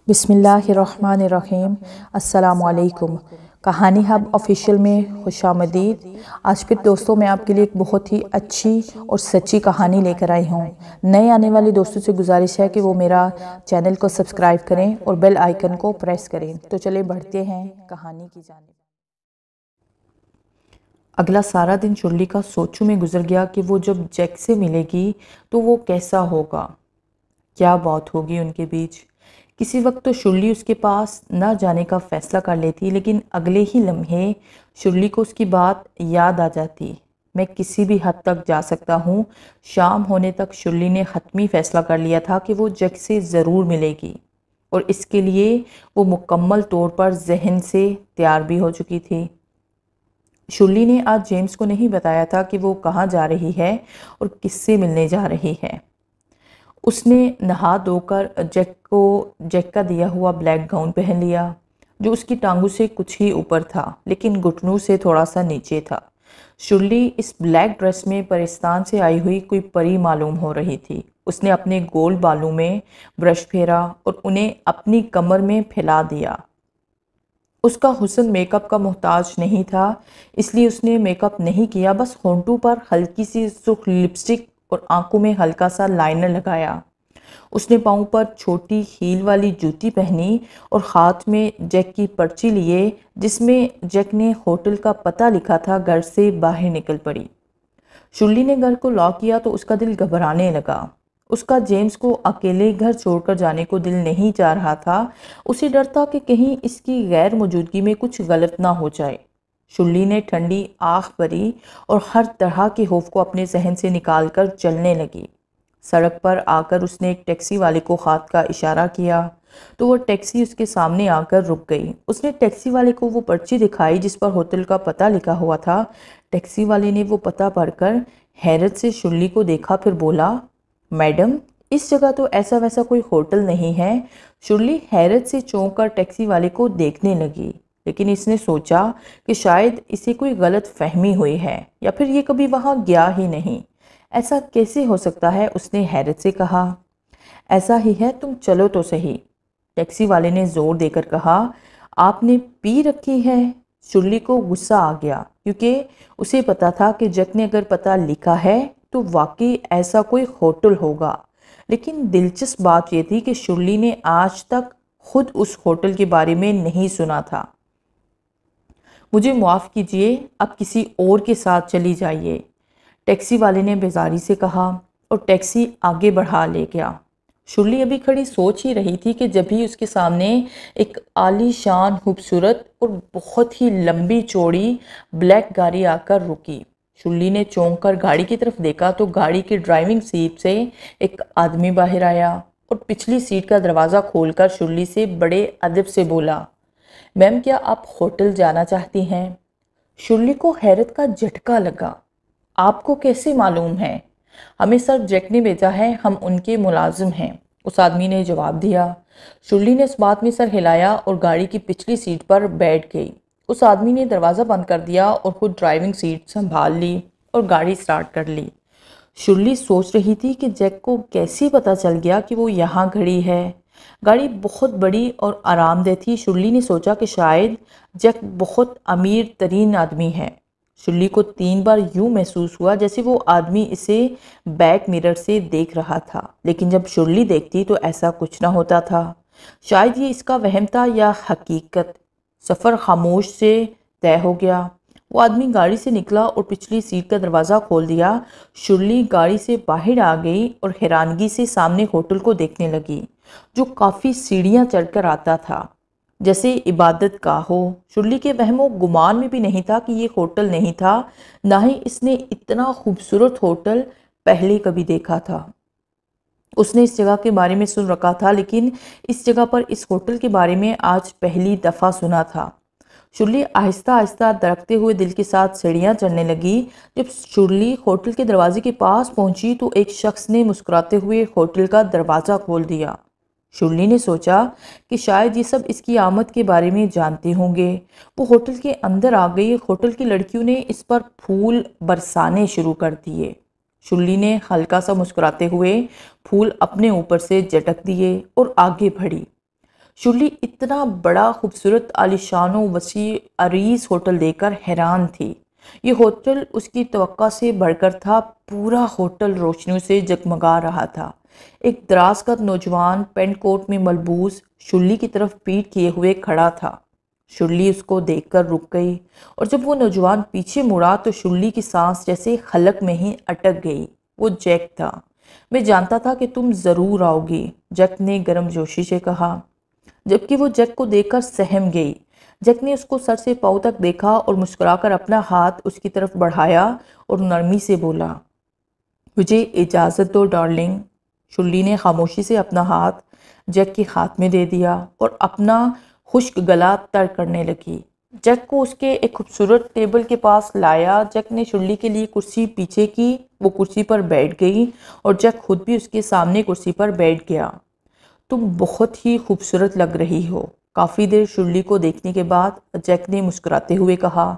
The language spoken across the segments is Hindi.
बिस्मिल्लाहिर्रहमानिर्रहीम। अस्सलामुअलैकुम। कहानी हब ऑफिशियल में खुशामदीद। आज फिर दोस्तों मैं आपके लिए एक बहुत ही अच्छी और सच्ची कहानी लेकर आई हूँ। नए आने वाले दोस्तों से गुजारिश है कि वो मेरा चैनल को सब्सक्राइब करें और बेल आइकन को प्रेस करें। तो चले बढ़ते हैं कहानी की जानिब। अगला सारा दिन शुर्ली का सोचों में गुजर गया कि वो जब जैक से मिलेगी तो वो कैसा होगा, क्या बात होगी उनके बीच। किसी वक्त तो शुर्ली उसके पास न जाने का फ़ैसला कर लेती, लेकिन अगले ही लम्हे शुर्ली को उसकी बात याद आ जाती। मैं किसी भी हद तक जा सकता हूँ। शाम होने तक शुर्ली ने हतमी फ़ैसला कर लिया था कि वो जग से ज़रूर मिलेगी और इसके लिए वो मुकम्मल तौर पर जहन से तैयार भी हो चुकी थी। शुर्ली ने आज जेम्स को नहीं बताया था कि वो कहाँ जा रही है और किससे मिलने जा रही है। उसने नहा धोकर जैक का दिया हुआ ब्लैक गाउन पहन लिया, जो उसकी टांगों से कुछ ही ऊपर था लेकिन घुटनों से थोड़ा सा नीचे था। शुर्ली इस ब्लैक ड्रेस में पाकिस्तान से आई हुई कोई परी मालूम हो रही थी। उसने अपने गोल बालों में ब्रश फेरा और उन्हें अपनी कमर में फैला दिया। उसका हुस्न मेकअप का मोहताज नहीं था, इसलिए उसने मेकअप नहीं किया। बस होंठों पर हल्की सी सुर्ख लिपस्टिक और आंखों में हल्का सा लाइनर लगाया। उसने पाँव पर छोटी हील वाली जूती पहनी और हाथ में जैक की पर्ची लिए, जिसमें जैक ने होटल का पता लिखा था। घर से बाहर निकल पड़ी। शुर्ली ने घर को लॉक किया तो उसका दिल घबराने लगा। उसका जेम्स को अकेले घर छोड़कर जाने को दिल नहीं चाह रहा था। उसे डर था कि कहीं इसकी गैर मौजूदगी में कुछ गलत ना हो जाए। शुर्ली ने ठंडी आँख भरी और हर तरह के खौफ को अपने जहन से निकाल कर चलने लगी। सड़क पर आकर उसने एक टैक्सी वाले को हाथ का इशारा किया तो वो टैक्सी उसके सामने आकर रुक गई। उसने टैक्सी वाले को वो पर्ची दिखाई जिस पर होटल का पता लिखा हुआ था। टैक्सी वाले ने वो पता पढ़कर हैरत से शुर्ली को देखा, फिर बोला, मैडम, इस जगह तो ऐसा वैसा कोई होटल नहीं है। शुर्ली हैरत से चौंक कर टैक्सी वाले को देखने लगी, लेकिन इसने सोचा कि शायद इसे कोई गलत फहमी हुई है या फिर ये कभी वहाँ गया ही नहीं। ऐसा कैसे हो सकता है? उसने हैरत से कहा। ऐसा ही है, तुम चलो तो सही, टैक्सी वाले ने जोर देकर कहा। आपने पी रखी है? शुर्ली को गुस्सा आ गया, क्योंकि उसे पता था कि जक ने अगर पता लिखा है तो वाकई ऐसा कोई होटल होगा। लेकिन दिलचस्प बात यह थी कि शुर्ली ने आज तक खुद उस होटल के बारे में नहीं सुना था। मुझे माफ़ कीजिए, अब किसी और के साथ चली जाइए, टैक्सी वाले ने बेजारी से कहा और टैक्सी आगे बढ़ा ले गया। शुर्ली अभी खड़ी सोच ही रही थी कि जब ही उसके सामने एक आलीशान, खूबसूरत और बहुत ही लंबी चौड़ी ब्लैक गाड़ी आकर रुकी। शुर्ली ने चौंक कर गाड़ी की तरफ देखा तो गाड़ी की ड्राइविंग सीट से एक आदमी बाहर आया और पिछली सीट का दरवाज़ा खोलकर शुर्ली से बड़े अदब से बोला, मैम, क्या आप होटल जाना चाहती हैं? शुर्ली को हैरत का झटका लगा। आपको कैसे मालूम है? हमें सर जैक ने भेजा है, हम उनके मुलाजिम हैं, उस आदमी ने जवाब दिया। शुर्ली ने इस बात में सर हिलाया और गाड़ी की पिछली सीट पर बैठ गई। उस आदमी ने दरवाज़ा बंद कर दिया और खुद ड्राइविंग सीट संभाल ली और गाड़ी स्टार्ट कर ली। शुर्ली सोच रही थी कि जैक को कैसे पता चल गया कि वो यहाँ खड़ी है। गाड़ी बहुत बड़ी और आरामदेह थी। शुर्ली ने सोचा कि शायद जैक बहुत अमीर तरीन आदमी है। शुर्ली को 3 बार यूँ महसूस हुआ जैसे वो आदमी इसे बैक मिरर से देख रहा था, लेकिन जब शुर्ली देखती तो ऐसा कुछ ना होता था। शायद ये इसका वहम था या हकीकत। सफ़र खामोश से तय हो गया। वो आदमी गाड़ी से निकला और पिछली सीट का दरवाज़ा खोल दिया। शुर्ली गाड़ी से बाहर आ गई और हैरानगी से सामने होटल को देखने लगी, जो काफ़ी सीढ़ियाँ चढ़कर आता था, जैसे इबादत गाह हो। शुर्ली के वहमो गुमान में भी नहीं था कि ये होटल नहीं था, ना ही इसने इतना खूबसूरत होटल पहले कभी देखा था। उसने इस जगह के बारे में सुन रखा था, लेकिन इस जगह पर इस होटल के बारे में आज पहली दफ़ा सुना था। शुर्ली आहिस्ता आहिस्ता दरकते हुए दिल के साथ सीढ़ियाँ चढ़ने लगी। जब शुर्ली होटल के दरवाजे के पास पहुंची तो एक शख्स ने मुस्कुराते हुए होटल का दरवाज़ा खोल दिया। शुर्ली ने सोचा कि शायद ये सब इसकी आमद के बारे में जानते होंगे। वो होटल के अंदर आ गई। होटल की लड़कियों ने इस पर फूल बरसाने शुरू कर दिए। शुर्ली ने हल्का सा मुस्कुराते हुए फूल अपने ऊपर से झटक दिए और आगे बढ़ी। शुर्ली इतना बड़ा खूबसूरत आलीशान व वसी अरीज होटल देखकर हैरान थी। ये होटल उसकी तवक्का से बढ़कर था। पूरा होटल रोशनियों से जगमगा रहा था। एक दराज-कद नौजवान पेंट कोट में मलबूस शुर्ली की तरफ पीठ किए हुए खड़ा था। शुर्ली उसको देखकर रुक गई और जब वो नौजवान पीछे मुड़ा तो शुर्ली की सांस जैसे खलक में ही अटक गई। वो जैक था। मैं जानता था कि तुम ज़रूर आओगी, जैक ने गर्मजोशी से कहा, जबकि वो जैक को देखकर सहम गई। जैक ने उसको सर से पाँव तक देखा और मुस्कुराकर अपना हाथ उसकी तरफ बढ़ाया और नरमी से बोला, मुझे इजाज़त दो डार्लिंग। शुर्ली ने खामोशी से अपना हाथ जैक के हाथ में दे दिया और अपना खुश्क गला तर करने लगी। जैक को उसके एक खूबसूरत टेबल के पास लाया। जैक ने शुर्ली के लिए कुर्सी पीछे की। वो कुर्सी पर बैठ गई और जैक खुद भी उसके सामने कुर्सी पर बैठ गया। तुम बहुत ही खूबसूरत लग रही हो, काफ़ी देर शुर्ली को देखने के बाद जैक ने मुस्कुराते हुए कहा।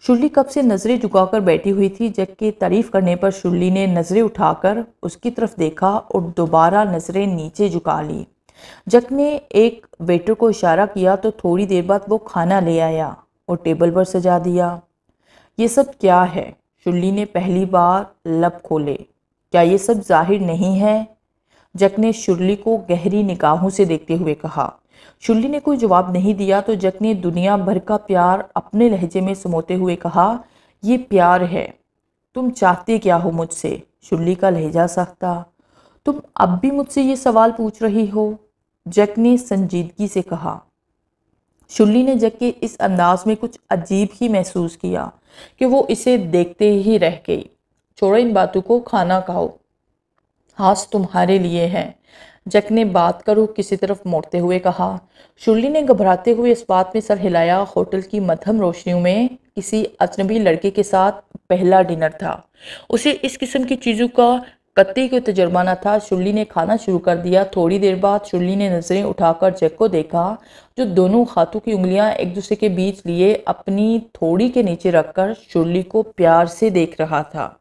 शुर्ली कब से नज़रें झुकाकर बैठी हुई थी। जैक की तारीफ करने पर शुर्ली ने नज़रें उठाकर उसकी तरफ देखा और दोबारा नज़रें नीचे झुका ली। जैक ने एक वेटर को इशारा किया तो थोड़ी देर बाद वो खाना ले आया और टेबल पर सजा दिया। ये सब क्या है? शुर्ली ने पहली बार लब खोले। क्या ये सब जाहिर नहीं है? जैक ने शुर्ली को गहरी निगाहों से देखते हुए कहा। शुर्ली ने कोई जवाब नहीं दिया तो जैक ने दुनिया भर का प्यार अपने लहजे में समोते हुए कहा, ये प्यार है। तुम चाहते क्या हो मुझसे? शुर्ली का लहजा सख्ता। तुम अब भी मुझसे ये सवाल पूछ रही हो? जैक ने संजीदगी से कहा। शुर्ली ने जैक के इस अंदाज में कुछ अजीब ही महसूस किया कि वो इसे देखते ही रह गई। छोड़ो इन बातों को, खाना खाओ, हाथ तुम्हारे लिए हैं। जैक ने बात करो किसी तरफ मोड़ते हुए कहा। शुर्ली ने घबराते हुए इस बात में सर हिलाया। होटल की मध्यम रोशनियों में किसी अजनबी लड़के के साथ पहला डिनर था। उसे इस किस्म की चीज़ों का कतई कोई तजुर्बा न था। शुर्ली ने खाना शुरू कर दिया। थोड़ी देर बाद शुर्ली ने नज़रें उठाकर जैक को देखा, जो दोनों हाथों की उंगलियां एक दूसरे के बीच लिए अपनी थोड़ी के नीचे रखकर शुर्ली को प्यार से देख रहा था।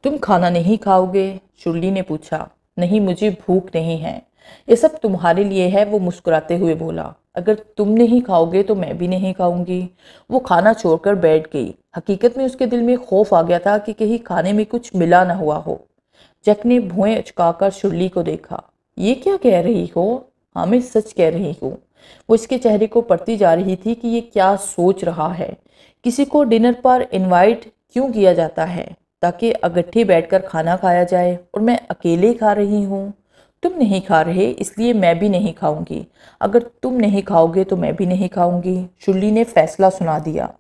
तुम खाना नहीं खाओगे? शुर्ली ने पूछा। नहीं, मुझे भूख नहीं है। ये सब तुम्हारे लिए है, वो मुस्कुराते हुए बोला। अगर तुम नहीं खाओगे तो मैं भी नहीं खाऊंगी। वो खाना छोड़कर बैठ गई। हकीकत में उसके दिल में खौफ आ गया था कि कहीं खाने में कुछ मिला न हुआ हो। जैक ने भुएं अचकाकर शुर्ली को देखा। ये क्या कह रही हो? हाँ, मैं सच कह रही हूँ। वो इसके चेहरे को पढ़ती जा रही थी कि ये क्या सोच रहा है। किसी को डिनर पर इनवाइट क्यों किया जाता है? ताकि इकट्ठे बैठकर खाना खाया जाए, और मैं अकेले खा रही हूँ। तुम नहीं खा रहे इसलिए मैं भी नहीं खाऊंगी। अगर तुम नहीं खाओगे तो मैं भी नहीं खाऊंगी। शुर्ली ने फैसला सुना दिया।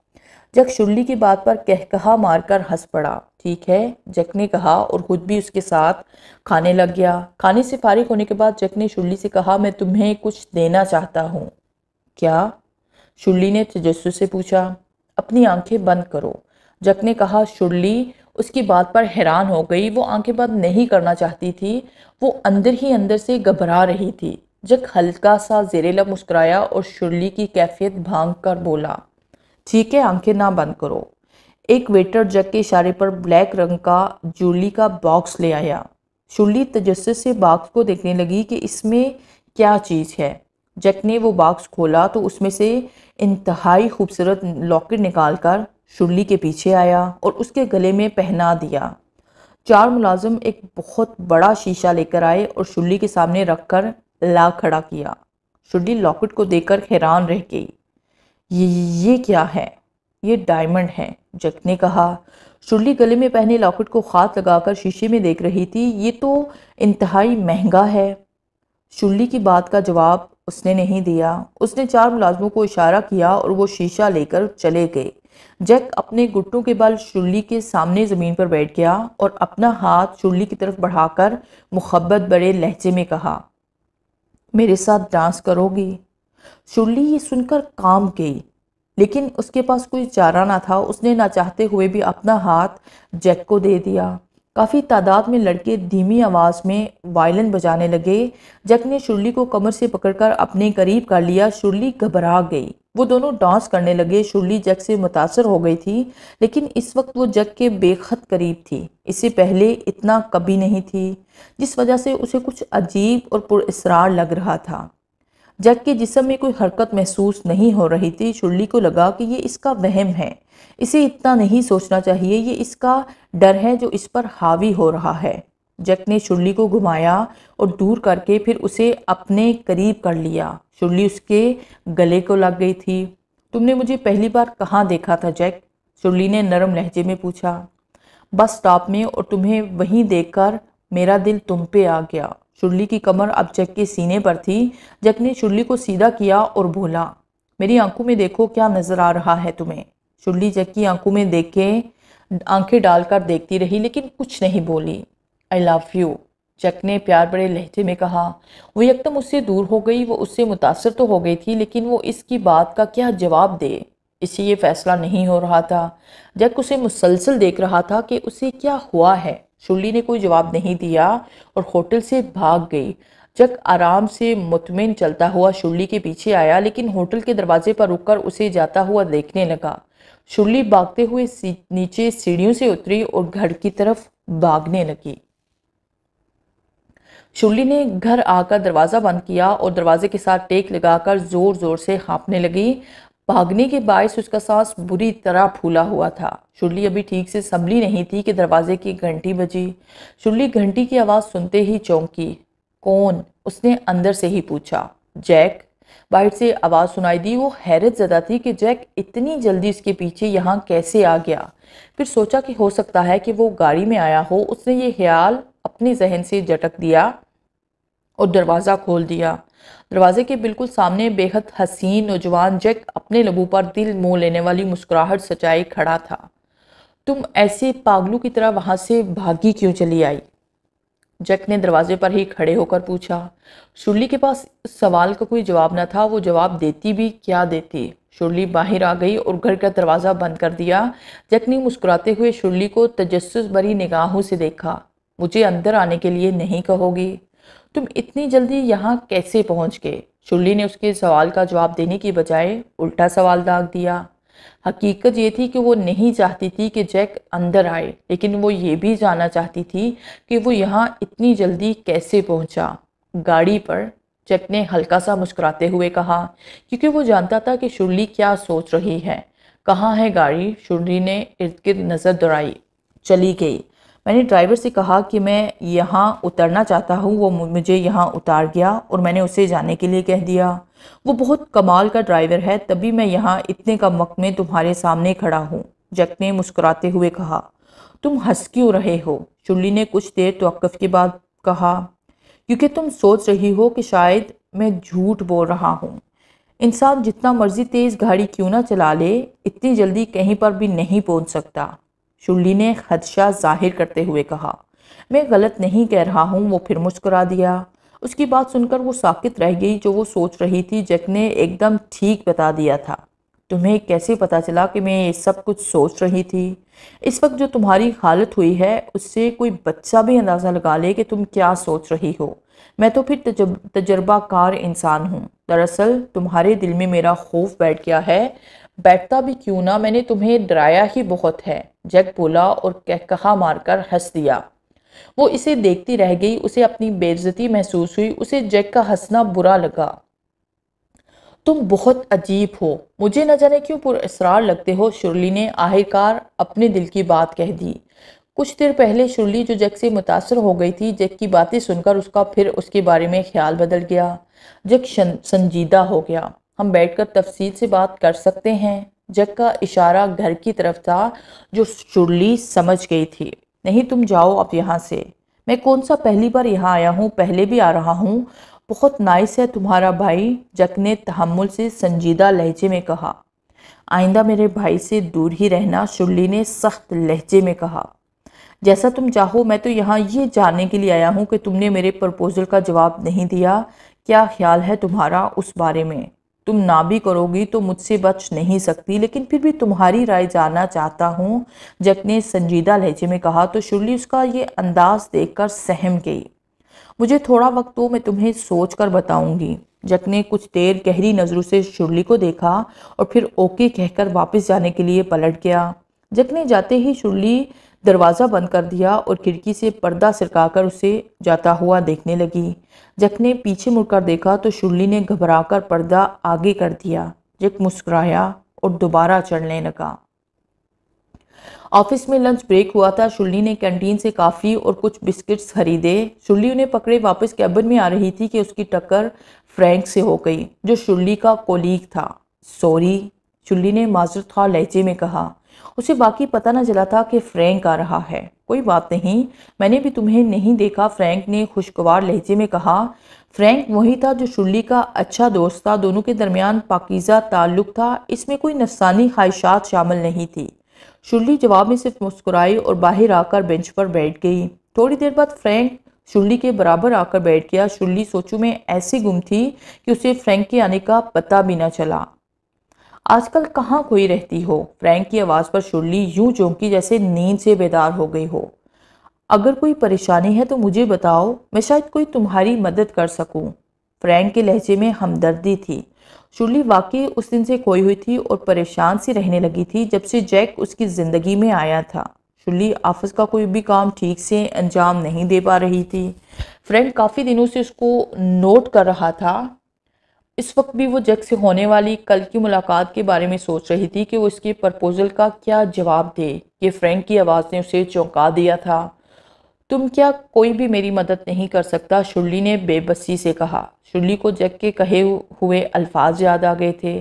जैक शुर्ली की बात पर कहकहा मारकर हंस पड़ा। ठीक है, जैक ने कहा और खुद भी उसके साथ खाने लग गया। खाने से फारिग होने के बाद जैक ने शुर्ली से कहा, मैं तुम्हें कुछ देना चाहता हूँ। क्या? शुर्ली ने तजस्सुस से पूछा। अपनी आंखें बंद करो, जैक ने कहा। शुर्ली उसकी बात पर हैरान हो गई। वो आंखें बंद नहीं करना चाहती थी, वो अंदर ही अंदर से घबरा रही थी। जैक हल्का सा ज़ेरे लब मुस्कुराया और शुर्ली की कैफियत भांग कर बोला, ठीक है, आंखें ना बंद करो। एक वेटर जैक के इशारे पर ब्लैक रंग का जूली का बॉक्स ले आया। शुर्ली तजस्सुस से बॉक्स को देखने लगी कि इसमें क्या चीज़ है। जैक ने वो बॉक्स खोला तो उसमें से इंतहाई खूबसूरत लॉकेट निकालकर शुर्ली के पीछे आया और उसके गले में पहना दिया। 4 मुलाजिम एक बहुत बड़ा शीशा लेकर आए और शुर्ली के सामने रखकर ला खड़ा किया। शुर्ली लॉकेट को देखकर हैरान रह गई। ये क्या है? ये डायमंड है, जैक ने कहा। शुर्ली गले में पहने लॉकेट को हाथ लगाकर शीशे में देख रही थी। ये तो इंतहाई महंगा है। शुर्ली की बात का जवाब उसने नहीं दिया। उसने 4 मुलाजमों को इशारा किया और वो शीशा लेकर चले गए। जैक अपने घुटनों के बल शुर्ली के सामने ज़मीन पर बैठ गया और अपना हाथ शुर्ली की तरफ बढ़ाकर मुहब्बत भरे लहजे में कहा, मेरे साथ डांस करोगी? शुर्ली ये सुनकर कांप गई, लेकिन उसके पास कोई चारा ना था। उसने ना चाहते हुए भी अपना हाथ जैक को दे दिया। काफ़ी तादाद में लड़के धीमी आवाज़ में वायलिन बजाने लगे। जैक ने शुर्ली को कमर से पकड़कर अपने करीब कर लिया। शुर्ली घबरा गई। वो दोनों डांस करने लगे। शुर्ली जैक से मुतासर हो गई थी, लेकिन इस वक्त वो जैक के बेखत करीब थी। इससे पहले इतना कभी नहीं थी, जिस वजह से उसे कुछ अजीब और पुरअसरार लग रहा था। जैक के जिस्म में कोई हरकत महसूस नहीं हो रही थी। शुर्ली को लगा कि ये इसका वहम है, इसे इतना नहीं सोचना चाहिए, ये इसका डर है जो इस पर हावी हो रहा है। जैक ने शुर्ली को घुमाया और दूर करके फिर उसे अपने करीब कर लिया। शुर्ली उसके गले को लग गई थी। तुमने मुझे पहली बार कहाँ देखा था जैक? शुर्ली ने नरम लहजे में पूछा। बस स्टॉप में, और तुम्हें वहीं देखकर मेरा दिल तुम पे आ गया। शुर्ली की कमर अब जैक के सीने पर थी। जैक ने शुर्ली को सीधा किया और बोला, मेरी आंखों में देखो, क्या नजर आ रहा है तुम्हें? शुर्ली जैक की आंखों में देख के आंखें डालकर देखती रही लेकिन कुछ नहीं बोली। आई लव यू, जैक ने प्यार भरे लहजे में कहा। वो एकदम उससे दूर हो गई। वो उससे मुतासर तो हो गई थी लेकिन वो इसकी बात का क्या जवाब दे, इससे ये फैसला नहीं हो रहा था। जैक उसे मुसलसल देख रहा था कि उसे क्या हुआ है। शुर्ली ने कोई जवाब नहीं दिया और होटल से भाग गई। जैक आराम से मुतमिन चलता हुआ शुर्ली के पीछे आया लेकिन होटल के दरवाजे पर रुककर उसे जाता हुआ देखने लगा। शुर्ली भागते हुए नीचे सीढ़ियों से उतरी और घर की तरफ भागने लगी। शुर्ली ने घर आकर दरवाज़ा बंद किया और दरवाजे के साथ टेक लगाकर ज़ोर ज़ोर से हाँफने लगी। भागने के बायस उसका सांस बुरी तरह फूला हुआ था। शुर्ली अभी ठीक से संभली नहीं थी कि दरवाजे की घंटी बजी। शुर्ली घंटी की आवाज़ सुनते ही चौंकी। कौन? उसने अंदर से ही पूछा। जैक, बाहर से आवाज़ सुनाई दी। वो हैरत ज़दा थी कि जैक इतनी जल्दी उसके पीछे यहाँ कैसे आ गया। फिर सोचा कि हो सकता है कि वो गाड़ी में आया हो। उसने ये ख्याल अपने जहन से झटक दिया और दरवाज़ा खोल दिया। दरवाजे के बिल्कुल सामने बेहद हसीन नौजवान जैक अपने लबों पर दिल मोह लेने वाली मुस्कुराहट सजाए खड़ा था। तुम ऐसे पागलों की तरह वहां से भागी क्यों चली आई? जैक ने दरवाजे पर ही खड़े होकर पूछा। शुर्ली के पास इस सवाल का कोई जवाब न था। वो जवाब देती भी क्या देती। शुर्ली बाहर आ गई और घर का दरवाज़ा बंद कर दिया। जैक ने मुस्कुराते हुए शुर्ली को तजस्सुस भरी निगाहों से देखा। मुझे अंदर आने के लिए नहीं कहोगी? तुम इतनी जल्दी यहाँ कैसे पहुँच गए? शुर्ली ने उसके सवाल का जवाब देने की बजाय उल्टा सवाल दाग दिया। हकीकत ये थी कि वो नहीं चाहती थी कि जैक अंदर आए, लेकिन वो ये भी जानना चाहती थी कि वो यहाँ इतनी जल्दी कैसे पहुँचा। गाड़ी पर, जैक ने हल्का सा मुस्कुराते हुए कहा, क्योंकि वो जानता था कि शुर्ली क्या सोच रही है। कहाँ है गाड़ी? शुर्ली ने इर्द गिर्द नज़र दौड़ाई। चली गई। मैंने ड्राइवर से कहा कि मैं यहाँ उतरना चाहता हूँ। वो मुझे यहाँ उतार गया और मैंने उसे जाने के लिए कह दिया। वो बहुत कमाल का ड्राइवर है, तभी मैं यहाँ इतने कम वक्त में तुम्हारे सामने खड़ा हूँ, जैक ने मुस्कुराते हुए कहा। तुम हंस क्यों रहे हो? शुर्ली ने कुछ देर तवक्कुफ के बाद कहा। क्योंकि तुम सोच रही हो कि शायद मैं झूठ बोल रहा हूँ। इंसान जितना मर्जी तेज़ गाड़ी क्यों ना चला ले, इतनी जल्दी कहीं पर भी नहीं पहुँच सकता। शुर्ली ने खदशा जाहिर करते हुए कहा। मैं गलत नहीं कह रहा हूँ। वो फिर मुस्कुरा दिया। उसकी बात सुनकर वो साकित रह गई। जो वो सोच रही थी जैक ने एकदम ठीक बता दिया था। तुम्हें कैसे पता चला कि मैं ये सब कुछ सोच रही थी? इस वक्त जो तुम्हारी हालत हुई है उससे कोई बच्चा भी अंदाज़ा लगा ले कि तुम क्या सोच रही हो। मैं तो फिर तजर्बाकार इंसान हूँ। दरअसल तुम्हारे दिल में मेरा खौफ बैठ गया है। बैठता भी क्यों ना, मैंने तुम्हें डराया ही बहुत है, जैक बोला और कहकहा मारकर हंस दिया। वो इसे देखती रह गई। उसे अपनी बेइज्जती महसूस हुई। उसे जैक का हंसना बुरा लगा। तुम बहुत अजीब हो, मुझे न जाने क्यों पुरअसरार लगते हो, शुर्ली ने आखिरकार अपने दिल की बात कह दी। कुछ देर पहले शुर्ली जो जैक से मुतासर हो गई थी, जैक की बातें सुनकर उसका फिर उसके बारे में ख्याल बदल गया। जैक संजीदा हो गया। हम बैठकर तफसील से बात कर सकते हैं? जैक का इशारा घर की तरफ था, जो शुर्ली समझ गई थी। नहीं, तुम जाओ अब यहाँ से। मैं कौन सा पहली बार यहाँ आया हूँ? पहले भी आ रहा हूँ। बहुत नाइस है तुम्हारा भाई, जैक ने तहम्मुल से संजीदा लहजे में कहा। आइंदा मेरे भाई से दूर ही रहना, शुर्ली ने सख्त लहजे में कहा। जैसा तुम चाहो। मैं तो यहाँ ये जानने के लिए आया हूँ कि तुमने मेरे प्रपोजल का जवाब नहीं दिया। क्या ख्याल है तुम्हारा उस बारे में? तुम ना भी करोगी तो मुझसे बच नहीं सकती, लेकिन फिर भी तुम्हारी राय जानना चाहता हूँ, जैक ने संजीदा लहजे में कहा। तो शुर्ली उसका ये अंदाज देखकर सहम गई। मुझे थोड़ा वक्त दो, मैं तुम्हें सोच कर बताऊंगी। जैक ने कुछ देर गहरी नज़रों से शुर्ली को देखा और फिर ओके कहकर वापस जाने के लिए पलट गया। जैक ने जाते ही शुर्ली दरवाज़ा बंद कर दिया और खिड़की से पर्दा सरकाकर उसे जाता हुआ देखने लगी। जैक ने पीछे मुड़कर देखा तो शुर्ली ने घबराकर पर्दा आगे कर दिया। जैक मुस्कुराया और दोबारा चढ़ने लगा। ऑफिस में लंच ब्रेक हुआ था। शुर्ली ने कैंटीन से काफ़ी और कुछ बिस्किट्स खरीदे। शुर्ली उन्हें पकड़े वापस कैबिन में आ रही थी कि उसकी टक्कर फ्रैंक से हो गई, जो शुर्ली का कोलीग था। सॉरी, शुर्ली ने माजरत खा लहजे में कहा। उसे बाकी पता न चला था कि फ्रैंक आ रहा है। कोई बात नहीं, मैंने भी तुम्हें नहीं देखा, फ्रैंक ने खुशगवार लहजे में कहा। फ्रैंक वही था जो शुर्ली का अच्छा दोस्त था। दोनों के दरमियान पाकीज़ा ताल्लुक था, इसमें कोई नफसानी ख्वाहिशात शामिल नहीं थी। शुर्ली जवाब में सिर्फ मुस्कुराई और बाहर आकर बेंच पर बैठ गई। थोड़ी देर बाद फ्रैंक शुर्ली के बराबर आकर बैठ गया। शुर्ली सोचों में ऐसी गुम थी कि उसे फ्रैंक के आने का पता भी न चला। आजकल कहाँ कोई रहती हो? फ्रैंक की आवाज़ पर शुर्ली यूं चौंकी जैसे नींद से बेदार हो गई हो। अगर कोई परेशानी है तो मुझे बताओ, मैं शायद कोई तुम्हारी मदद कर सकूं। फ्रैंक के लहजे में हमदर्दी थी। शुर्ली वाकई उस दिन से खोई हुई थी और परेशान सी रहने लगी थी जब से जैक उसकी ज़िंदगी में आया था। शुर्ली ऑफिस का कोई भी काम ठीक से अंजाम नहीं दे पा रही थी। फ्रैंक काफ़ी दिनों से उसको नोट कर रहा था। इस वक्त भी वो जैक से होने वाली कल की मुलाकात के बारे में सोच रही थी कि वो इसके प्रपोजल का क्या जवाब दे। ये फ्रैंक की आवाज़ ने उसे चौंका दिया था। तुम क्या कोई भी मेरी मदद नहीं कर सकता? शुर्ली ने बेबसी से कहा। शुर्ली को जैक के कहे हुए अल्फाज याद आ गए थे।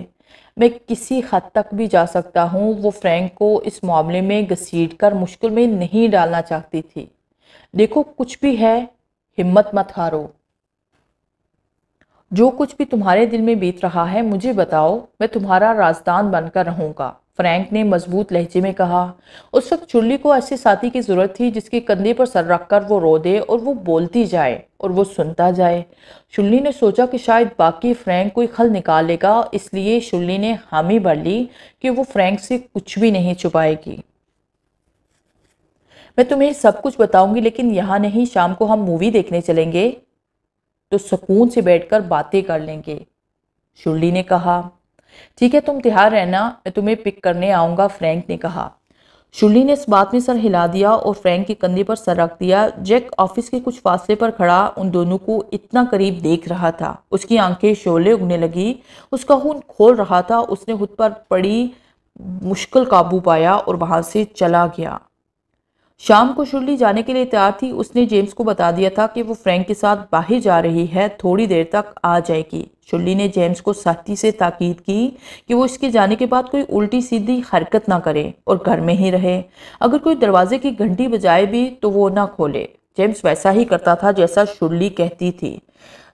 मैं किसी हद तक भी जा सकता हूँ। वो फ्रैंक को इस मामले में घसीटकर मुश्किल में नहीं डालना चाहती थी। देखो, कुछ भी है, हिम्मत मत हारो। जो कुछ भी तुम्हारे दिल में बीत रहा है मुझे बताओ, मैं तुम्हारा राजदान बनकर रहूंगा, फ्रैंक ने मजबूत लहजे में कहा। उस वक्त शुर्ली को ऐसे साथी की जरूरत थी जिसके कंधे पर सर रखकर वो रो दे और वो बोलती जाए और वो सुनता जाए। शुर्ली ने सोचा कि शायद बाकी फ्रैंक कोई खल निकाल लेगा, इसलिए शुर्ली ने हामी भर ली कि वो फ्रैंक से कुछ भी नहीं छुपाएगी। मैं तुम्हें सब कुछ बताऊंगी, लेकिन यहाँ नहीं, शाम को हम मूवी देखने चलेंगे तो सुकून से बैठकर बातें कर लेंगे, शुर्ली ने कहा। ठीक है, तुम तैयार रहना, मैं तुम्हें पिक करने आऊँगा, फ्रैंक ने कहा। शुर्ली ने इस बात में सर हिला दिया और फ्रैंक के कंधे पर सर रख दिया। जैक ऑफिस के कुछ फासले पर खड़ा उन दोनों को इतना करीब देख रहा था। उसकी आंखें शोले उगने लगी, उसका खून खोल रहा था। उसने खुद पर पड़ी मुश्किल काबू पाया और वहां से चला गया। शाम को शुर्ली जाने के लिए तैयार थी। उसने जेम्स को बता दिया था कि वो फ्रैंक के साथ बाहर जा रही है, थोड़ी देर तक आ जाएगी। शुर्ली ने जेम्स को सख्ती से ताकीद की कि वो इसके जाने के बाद कोई उल्टी सीधी हरकत ना करे और घर में ही रहे। अगर कोई दरवाजे की घंटी बजाए भी तो वो ना खोले। जेम्स वैसा ही करता था जैसा शुर्ली कहती थी।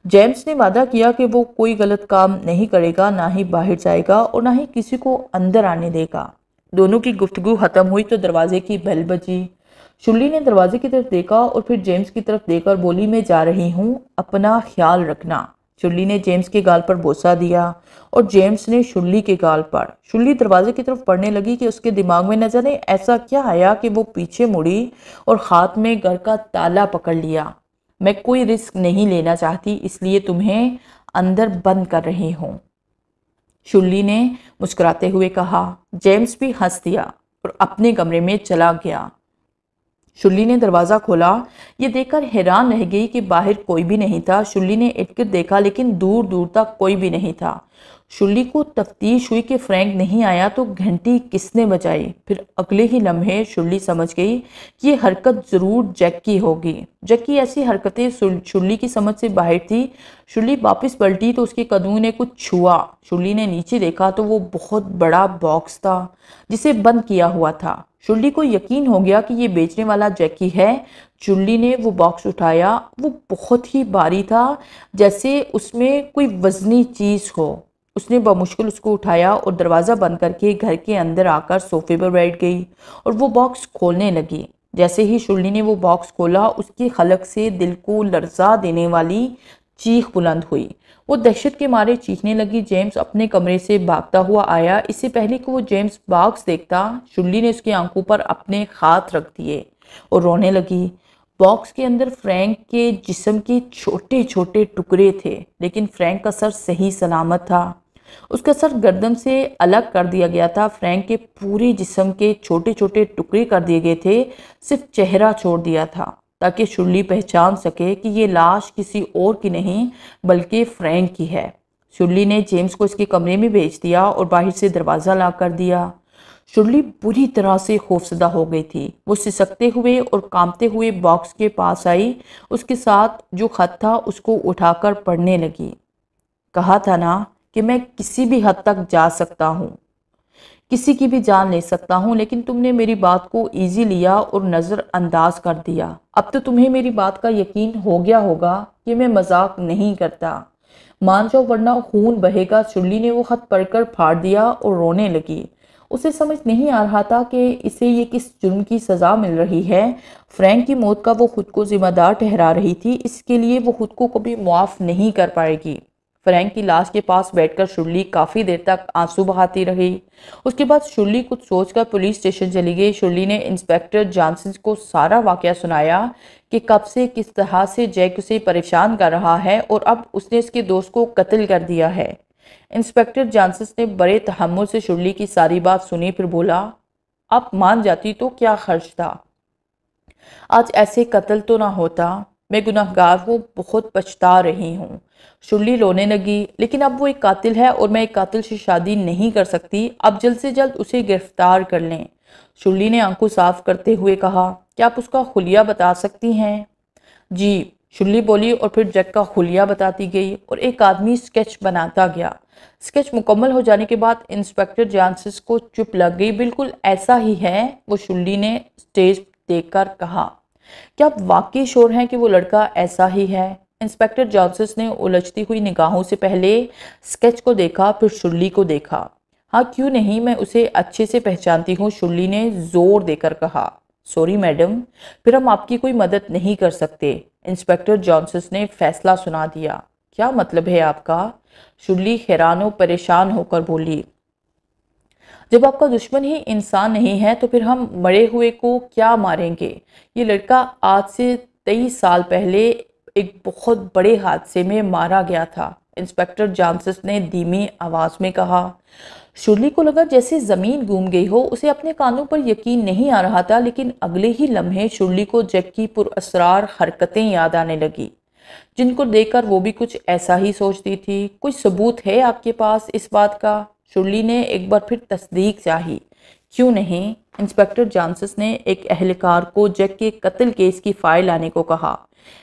जेम्स ने वादा किया कि वो कोई गलत काम नहीं करेगा, ना ही बाहर जाएगा और ना ही किसी को अंदर आने देगा। दोनों की गुफ्तगू खत्म हुई तो दरवाजे की बेल बजी। शुर्ली ने दरवाजे की तरफ देखा और फिर जेम्स की तरफ देखकर बोली, मैं जा रही हूँ, अपना ख्याल रखना। शुर्ली ने जेम्स के गाल पर बोसा दिया और जेम्स ने शुर्ली के गाल पर। शुर्ली दरवाजे की तरफ पढ़ने लगी कि उसके दिमाग में न जाने ऐसा क्या आया कि वो पीछे मुड़ी और हाथ में घर का ताला पकड़ लिया। मैं कोई रिस्क नहीं लेना चाहती, इसलिए तुम्हें अंदर बंद कर रही हूँ, शुर्ली ने मुस्कुराते हुए कहा। जेम्स भी हंस दिया और अपने कमरे में चला गया। शुर्ली ने दरवाज़ा खोला। ये देखकर हैरान रह गई कि बाहर कोई भी नहीं था। शुर्ली ने इटगिर्द देखा, लेकिन दूर दूर तक कोई भी नहीं था। शुर्ली को तफ्तीश हुई कि फ्रैंक नहीं आया तो घंटी किसने बजाई। फिर अगले ही लम्हे शुर्ली समझ गई कि ये हरकत ज़रूर जैक की होगी। जैक की ऐसी हरकतें शुर्ली की समझ से बाहर थी। शुर्ली वापस पलटी तो उसके कदमों ने कुछ छुआ। शुर्ली ने नीचे देखा तो वो बहुत बड़ा बॉक्स था जिसे बंद किया हुआ था। शुर्ली को यकीन हो गया कि ये बेचने वाला जैकी है। शुर्ली ने वो बॉक्स उठाया। वो बहुत ही भारी था, जैसे उसमें कोई वजनी चीज़ हो। उसने बमुश्किल उसको उठाया और दरवाज़ा बंद करके घर के अंदर आकर सोफे पर बैठ गई और वो बॉक्स खोलने लगी। जैसे ही शुर्ली ने वो बॉक्स खोला, उसकी खलक से दिल को लर्जा देने वाली चीख बुलंद हुई। वो दहशत के मारे चीखने लगी। जेम्स अपने कमरे से भागता हुआ आया। इससे पहले कि वो जेम्स बॉक्स देखता, शुर्ली ने उसकी आंखों पर अपने हाथ रख दिए और रोने लगी। बॉक्स के अंदर फ्रैंक के जिस्म के छोटे छोटे टुकड़े थे, लेकिन फ्रैंक का सर सही सलामत था। उसका सर गर्दन से अलग कर दिया गया था। फ्रैंक के पूरे जिस्म के छोटे छोटे टुकड़े कर दिए गए थे, सिर्फ चेहरा छोड़ दिया था ताकि शुर्ली पहचान सके कि ये लाश किसी और की नहीं बल्कि फ्रैंक की है। शुर्ली ने जेम्स को इसके कमरे में भेज दिया और बाहर से दरवाज़ा लॉक कर दिया। शुर्ली बुरी तरह से खौफजदा हो गई थी। वो सिसकते हुए और कांपते हुए बॉक्स के पास आई। उसके साथ जो खत था उसको उठाकर पढ़ने लगी। कहा था ना कि मैं किसी भी हद तक जा सकता हूँ, किसी की भी जान ले सकता हूँ, लेकिन तुमने मेरी बात को इजी लिया और नज़रअंदाज कर दिया। अब तो तुम्हें मेरी बात का यकीन हो गया होगा कि मैं मजाक नहीं करता। मान जाओ वरना खून बहेगा। शुर्ली ने वो खत पढ़कर फाड़ दिया और रोने लगी। उसे समझ नहीं आ रहा था कि इसे ये किस जुर्म की सज़ा मिल रही है। फ्रैंक की मौत का वो खुद को जिम्मेदार ठहरा रही थी, इसके लिए वो खुद को कभी मुआफ़ नहीं कर पाएगी। फ्रैंक की लाश के पास बैठकर शुर्ली काफ़ी देर तक आंसू बहाती रही। उसके बाद शुर्ली कुछ सोचकर पुलिस स्टेशन चली गई। शुर्ली ने इंस्पेक्टर जॉनसन को सारा वाकया सुनाया कि कब से किस तरह से जैक उसे परेशान कर रहा है और अब उसने उसके दोस्त को कत्ल कर दिया है। इंस्पेक्टर जॉनसन ने बड़े तहम्मुल से शुर्ली की सारी बात सुनी, फिर बोला, आप मान जाती तो क्या खर्च था, आज ऐसे कत्ल तो ना होता। मैं गुनहगार हूँ, बहुत पछता रही हूँ। शुर्ली रोने लगी। लेकिन अब वो एक कातिल है और मैं एक कातिल से शादी नहीं कर सकती। अब जल्द से जल्द उसे गिरफ्तार कर लें। शुर्ली ने आंखों साफ करते हुए कहा, क्या आप उसका हुलिया बता सकती हैं? जी, शुर्ली बोली और फिर जैक का हुलिया बताती गई और एक आदमी स्केच बनाता गया। स्केच मुकम्मल हो जाने के बाद इंस्पेक्टर जॉनसन को चुप लग गई। बिल्कुल ऐसा ही है, वो शुर्ली ने स्टेज देखकर कहा। क्या आप वाकई श्योर हैं कि वो लड़का ऐसा ही है? इंस्पेक्टर जॉनसन ने उलझती हुई निगाहों से पहले स्केच को देखा, फिर शुर्ली को देखा। हाँ, क्यों नहीं, मैं उसे अच्छे से पहचानती हूँ, शुर्ली ने जोर देकर कहा। सॉरी मैडम, फिर हम आपकी कोई मदद नहीं कर सकते। इंस्पेक्टर जॉनसन ने फैसला सुना दिया। क्या मतलब है आपका? शुर्ली हैरान और परेशान होकर बोली, जब आपका दुश्मन ही इंसान नहीं है तो फिर हम मरे हुए को क्या मारेंगे? ये लड़का आज से 23 साल पहले एक बहुत बड़े हादसे में मारा गया था। इंस्पेक्टर जॉनसन ने धीमी आवाज में कहा। शुर्ली को लगा जैसे जमीन घूम गई हो। उसे अपने कानों पर यकीन नहीं आ रहा था, लेकिन अगले ही लम्हे शुर्ली को जैक की पुरअसरार हरकतें याद आने लगी, जिनको देखकर वो भी कुछ ऐसा ही सोचती थी। कोई सबूत है आपके पास इस बात का? शुर्ली ने एक बार फिर तस्दीक चाही। क्यों नहीं? इंस्पेक्टर जॉनसन ने एक एहलकार को जैक के कत्ल केस की फाइल लाने को कहा।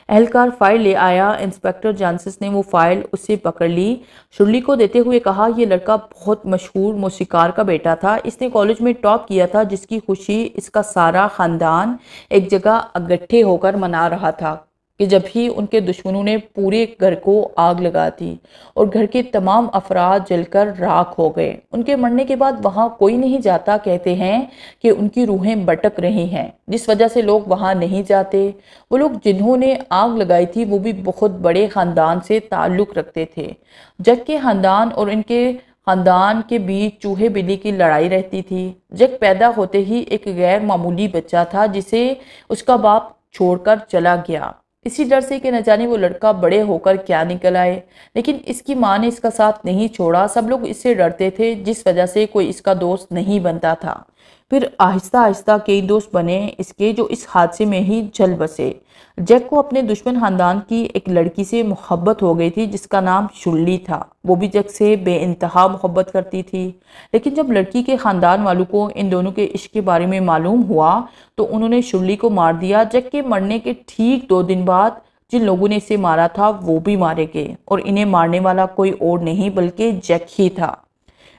एहलकार फाइल ले आया। इंस्पेक्टर जॉनसन ने वो फाइल उससे पकड़ ली। शुर्ली को देते हुए कहा, यह लड़का बहुत मशहूर मौसीकार का बेटा था। इसने कॉलेज में टॉप किया था, जिसकी खुशी इसका सारा खानदान एक जगह इकट्ठे होकर मना रहा था कि जब ही उनके दुश्मनों ने पूरे घर को आग लगा दी और घर के तमाम अफराद जलकर राख हो गए। उनके मरने के बाद वहाँ कोई नहीं जाता। कहते हैं कि उनकी रूहें भटक रही हैं, जिस वजह से लोग वहाँ नहीं जाते। वो लोग जिन्होंने आग लगाई थी वो भी बहुत बड़े ख़ानदान से ताल्लुक़ रखते थे। जग के ख़ानदान और इनके ख़ानदान के बीच चूहे बिल्ली की लड़ाई रहती थी। जग पैदा होते ही एक गैर मामूली बच्चा था जिसे उसका बाप छोड़कर चला गया, इसी डर से कि न जाने वो लड़का बड़े होकर क्या निकल आए। लेकिन इसकी माँ ने इसका साथ नहीं छोड़ा। सब लोग इससे डरते थे, जिस वजह से कोई इसका दोस्त नहीं बनता था। फिर आहिस्ता आहिस्ता कई दोस्त बने इसके, जो इस हादसे में ही जल बसे। जैक को अपने दुश्मन खानदान की एक लड़की से मोहब्बत हो गई थी जिसका नाम शुर्ली था। वो भी जैक से बेइंतहा मोहब्बत करती थी। लेकिन जब लड़की के खानदान वालों को इन दोनों के इश्क के बारे में मालूम हुआ तो उन्होंने शुर्ली को मार दिया। जैक के मरने के ठीक 2 दिन बाद जिन लोगों ने इसे मारा था वो भी मारे गए और इन्हें मारने वाला कोई और नहीं बल्कि जैक ही था।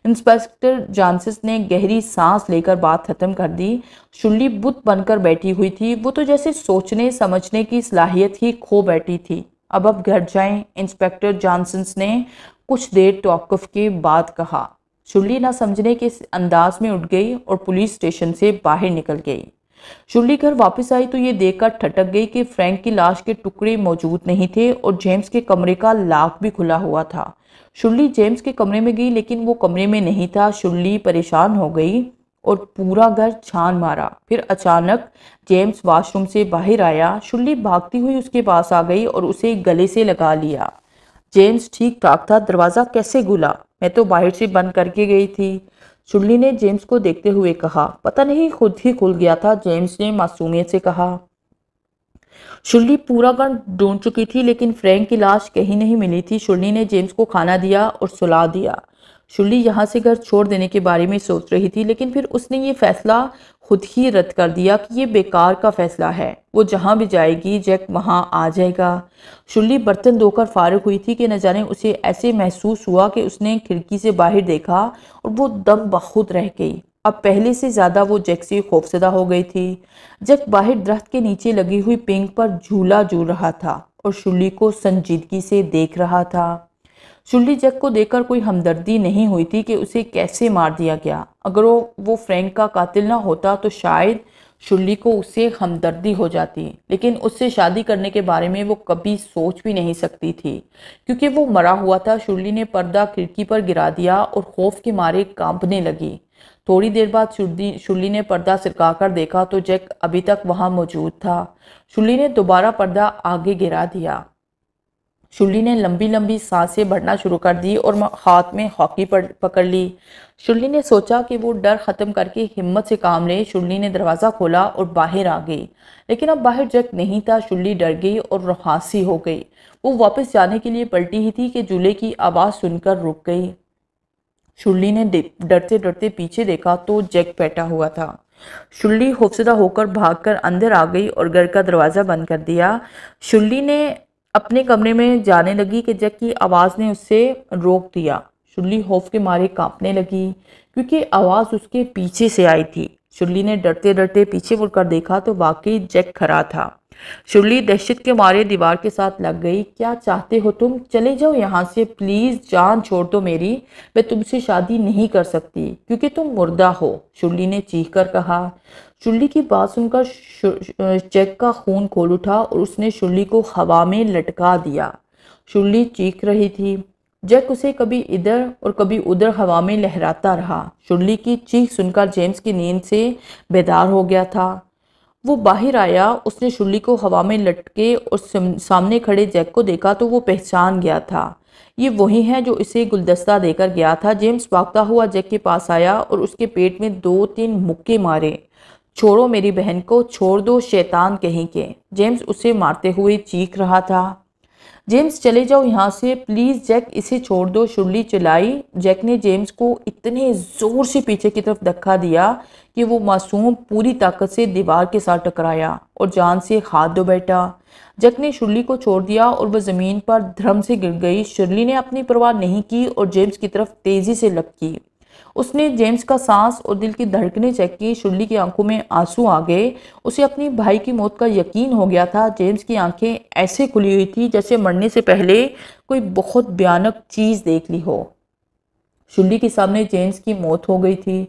इंस्पेक्टर जॉनसन ने गहरी सांस लेकर बात खत्म कर दी। शुर्ली बुत बनकर बैठी हुई थी। वो तो जैसे सोचने समझने की सलाहियत ही खो बैठी थी। अब घर जाएं, इंस्पेक्टर जॉनसन ने कुछ देर तौक़ुफ़ के बाद कहा। शुर्ली ना समझने के अंदाज में उठ गई और पुलिस स्टेशन से बाहर निकल गई। शुर्ली घर वापस आई तो ये देखकर ठटक गई कि फ्रैंक की लाश के टुकड़े मौजूद नहीं थे और जेम्स के कमरे का लॉक भी खुला हुआ था। शुर्ली जेम्स के कमरे में गई, लेकिन वो कमरे में नहीं था। शुर्ली परेशान हो गई और पूरा घर छान मारा। फिर अचानक जेम्स वॉशरूम से बाहर आया। शुर्ली भागती हुई उसके पास आ गई और उसे गले से लगा लिया। जेम्स ठीक ठाक था, दरवाज़ा कैसे खुला? मैं तो बाहर से बंद करके गई थी, शुर्ली ने जेम्स को देखते हुए कहा। पता नहीं खुद ही खुल गया था, जेम्स ने मासूमियत से कहा। शुर्ली पूरा घर ढूंढ चुकी थी लेकिन फ्रैंक की लाश कहीं नहीं मिली थी। शुर्ली ने जेम्स को खाना दिया और सुला दिया। शुर्ली यहाँ से घर छोड़ देने के बारे में सोच रही थी लेकिन फिर उसने ये फैसला खुद ही रद्द कर दिया कि ये बेकार का फैसला है। वो जहाँ भी जाएगी जैक वहाँ आ जाएगा। शुर्ली बर्तन धोकर फारिग हुई थी कि न जाने उसे ऐसे महसूस हुआ कि उसने खिड़की से बाहर देखा और वो दम बखुद रह गई। अब पहले से ज्यादा वो जैक से खौफजदा हो गई थी। जैक बाहर दरख्त के नीचे लगी हुई पिंक पर झूला झूल रहा था और शुर्ली को संजीदगी से देख रहा था। शुर्ली जैक को देखकर कोई हमदर्दी नहीं हुई थी कि उसे कैसे मार दिया गया। अगर वो फ्रैंक का कातिल ना होता तो शायद शुर्ली को उससे हमदर्दी हो जाती, लेकिन उससे शादी करने के बारे में वो कभी सोच भी नहीं सकती थी क्योंकि वो मरा हुआ था। शुर्ली ने पर्दा खिड़की पर गिरा दिया और खौफ के मारे कांपने लगी। थोड़ी देर बाद शुर्ली ने पर्दा सरकाकर देखा तो जैक अभी तक वहां मौजूद था। शुर्ली ने दोबारा पर्दा आगे गिरा दिया। शुर्ली ने लंबी लंबी सांसें भरना शुरू कर दी और हाथ में हॉकी पकड़ ली। शुर्ली ने सोचा कि वो डर खत्म करके हिम्मत से काम ले। शुर्ली ने दरवाज़ा खोला और बाहर आ गई, लेकिन अब बाहर जैक नहीं था। शुर्ली डर गई और रुहासी हो गई। वो वापस जाने के लिए पलटी ही थी कि जूले की आवाज़ सुनकर रुक गई। शुर्ली ने डरते डरते पीछे देखा तो जैक बैठा हुआ था। शुर्ली खौफजदा होकर भागकर अंदर आ गई और घर का दरवाज़ा बंद कर दिया। शुर्ली ने अपने कमरे में जाने लगी कि जैक की आवाज़ ने उससे रोक दिया। शुर्ली खौफ के मारे कांपने लगी क्योंकि आवाज़ उसके पीछे से आई थी। शुर्ली ने डरते डरते पीछे मुड़कर देखा तो वाकई जैक खड़ा था। शुर्ली दहशत के मारे दीवार के साथ लग गई। क्या चाहते हो तुम? चले जाओ यहाँ से प्लीज, जान छोड़ दो मेरी। मैं तुमसे शादी नहीं कर सकती क्योंकि तुम मुर्दा हो, शुर्ली ने चीख कर कहा। शुर्ली की बात सुनकर जैक का खून खोल उठा और उसने शुर्ली को हवा में लटका दिया। शुर्ली चीख रही थी। जैक उसे कभी इधर और कभी उधर हवा में लहराता रहा। शुर्ली की चीख सुनकर जेम्स की नींद से बेदार हो गया था। वो बाहर आया। उसने शुर्ली को हवा में लटके और सामने खड़े जैक को देखा तो वो पहचान गया था। ये वही है जो इसे गुलदस्ता देकर गया था। जेम्स भागता हुआ जैक के पास आया और उसके पेट में 2-3 मुक्के मारे। छोड़ो मेरी बहन को, छोड़ दो शैतान कहीं के, जेम्स उसे मारते हुए चीख रहा था। जेम्स चले जाओ यहाँ से प्लीज, जैक इसे छोड़ दो, शुर्ली चिल्लाई। जैक ने जेम्स को इतने जोर से पीछे की तरफ धक्का दिया कि वो मासूम पूरी ताकत से दीवार के साथ टकराया और जान से हाथ धो बैठा। जैक ने शुर्ली को छोड़ दिया और वह जमीन पर धर्म से गिर गई। शुर्ली ने अपनी परवाह नहीं की और जेम्स की तरफ तेजी से लपकी। उसने जेम्स का सांस और दिल की धड़कनें चेक की। शुर्ली की आंखों में आंसू आ गए। उसे अपनी भाई की मौत का यकीन हो गया था। जेम्स की आंखें ऐसे खुली हुई थी जैसे मरने से पहले कोई बहुत भयानक चीज देख ली हो। शुर्ली के सामने जेम्स की मौत हो गई थी।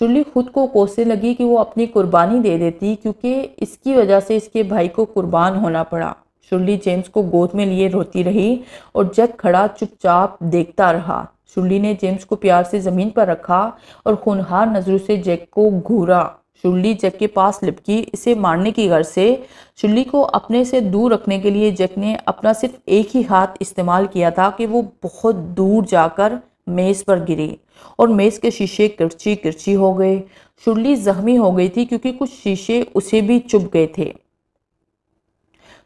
शुर्ली खुद को कोसने लगी कि वो अपनी कुर्बानी दे देती क्योंकि इसकी वजह से इसके भाई को कुर्बान होना पड़ा। शुर्ली जेम्स को गोद में लिए रोती रही और जैक खड़ा चुपचाप देखता रहा। शुर्ली ने जेम्स को प्यार से जमीन पर रखा और खूनहार नजरों से जैक को घूरा। शुर्ली जैक के पास लिपकी, इसे मारने की गर्ज से। शुर्ली को अपने से दूर रखने के लिए जैक ने अपना सिर्फ एक ही हाथ इस्तेमाल किया था कि वो बहुत दूर जाकर मेज पर गिरी और मेज के शीशे किरची किरची हो गए। शुर्ली जख्मी हो गई थी क्योंकि कुछ शीशे उसे भी चुभ गए थे।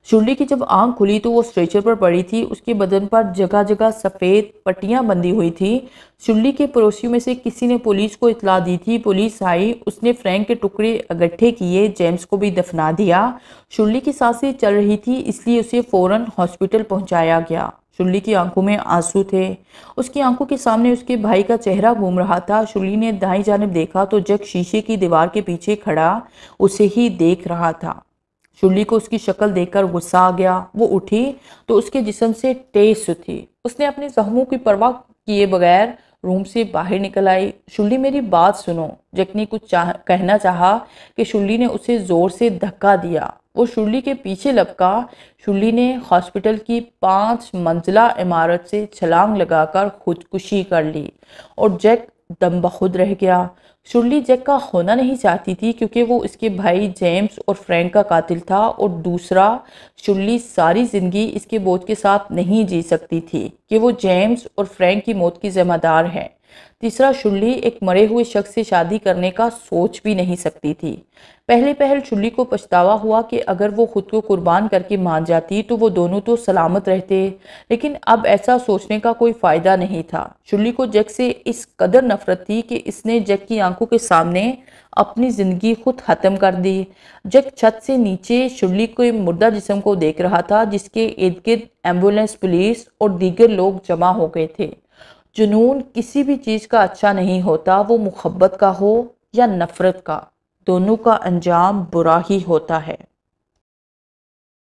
शुर्ली की जब आंख खुली तो वो स्ट्रेचर पर पड़ी थी। उसके बदन पर जगह जगह सफ़ेद पट्टियां बंधी हुई थी। शुर्ली के पड़ोसियों में से किसी ने पुलिस को इतला दी थी। पुलिस आई, उसने फ्रैंक के टुकड़े इकट्ठे किए, जेम्स को भी दफना दिया। शुर्ली की सांसें चल रही थी इसलिए उसे फौरन हॉस्पिटल पहुंचाया गया। शुर्ली की आंखों में आंसू थे। उसकी आंखों के सामने उसके भाई का चेहरा घूम रहा था। शुर्ली ने दाईं जानिब देखा तो जैक शीशे की दीवार के पीछे खड़ा उसे ही देख रहा था। शुर्ली को उसकी शक्ल देखकर गुस्सा आ गया। वो उठी तो उसके जिस्म से टेस थी। उसने अपने जख्मों की परवाह किए बगैर रूम से बाहर निकल आई। शुर्ली मेरी बात सुनो, जैक ने कुछ कहना चाहा कि शुर्ली ने उसे जोर से धक्का दिया। वो शुर्ली के पीछे लपका। शुर्ली ने हॉस्पिटल की 5 मंजिला इमारत से छलांग लगाकर खुदकुशी कर ली और जैक दम बखुद रह गया। शुर्ली जैक का होना नहीं चाहती थी क्योंकि वो इसके भाई जेम्स और फ्रैंक का कातिल था, और दूसरा, शुर्ली सारी ज़िंदगी इसके बोझ के साथ नहीं जी सकती थी कि वो जेम्स और फ्रैंक की मौत की ज़िम्मेदार है। तीसरा, शुर्ली एक मरे हुए शख्स से शादी करने का सोच भी नहीं सकती थी। पहले पहल शुर्ली को पछतावा हुआ कि अगर वो खुद को कुर्बान करके मान जाती तो वो दोनों तो सलामत रहते, लेकिन अब ऐसा सोचने का कोई फ़ायदा नहीं था। शुर्ली को जैक से इस कदर नफरत थी कि इसने जैक की आंखों के सामने अपनी ज़िंदगी खुद ख़त्म कर दी। जैक छत से नीचे शुर्ली के मुर्दा जिस्म को देख रहा था, जिसके इर्द गिर्द एम्बुलेंस, पुलिस और दीगर लोग जमा हो गए थे। जुनून किसी भी चीज़ का अच्छा नहीं होता, वो मोहब्बत का हो या नफ़रत का, दोनों का अंजाम बुरा ही होता है।